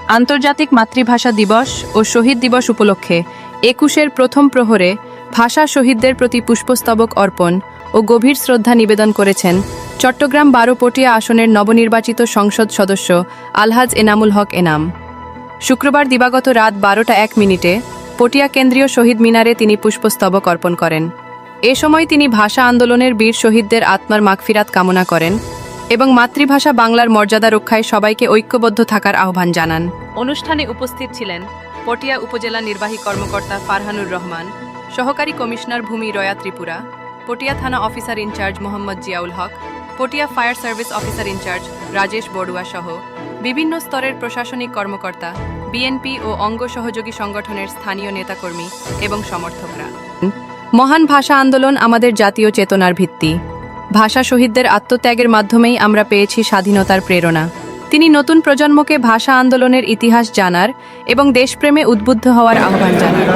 আন্তর্জাতিক মাতৃভাষা দিবস ও শহীদ দিবস উপলক্ষে ২১-এর প্রথম প্রহরে ভাষা শহীদদের প্রতি পুষ্পস্তবক অর্পণ ও গভীর শ্রদ্ধা নিবেদন করেছেন চট্টগ্রাম ১২ পটিয়া আসনের নবনির্বাচিত সংসদ সদস্য আলহাজ এনামুল হক এনাম। শুক্রবার দিবাগত রাত ১২টা ১ মিনিটে পটিয়া কেন্দ্রীয় শহীদ মিনারে তিনি পুষ্পস্তবক অর্পণ করেন। এ সময় তিনি ভাষা আন্দোলনের বীর শহীদদের আত্মার মাগফিরাত কামনা করেন এবং মাতৃভাষা বাংলার মর্যাদা রক্ষায় সবাইকে ঐক্যবদ্ধ থাকার আহ্বান জানান। অনুষ্ঠানে উপস্থিত ছিলেন পটিয়া উপজেলা নির্বাহী কর্মকর্তা ফারহানুর রহমান, সহকারী কমিশনার ভূমি রয়া ত্রিপুরা, পটিয়া থানা officer in charge Mohammad Ziaul Haque, Patiya fire service officer in charge Rajesh Barua সহ বিভিন্ন স্তরের প্রশাসনিক কর্মকর্তা, বিএনপি ও অঙ্গ সহযোগী সংগঠনের স্থানীয় নেতাকর্মী এবং সমর্থকরা। মহান ভাষা আন্দোলন আমাদের জাতীয় চেতনার ভিত্তি। ভাষা শহীদদের আত্মত্যাগের মাধ্যমেই আমরা পেয়েছি স্বাধীনতার প্রেরণা। তিনি নতুন প্রজন্মকে ভাষা আন্দোলনের ইতিহাস জানার এবং দেশপ্রেমে উদ্বুদ্ধ হওয়ার আহ্বান জানান।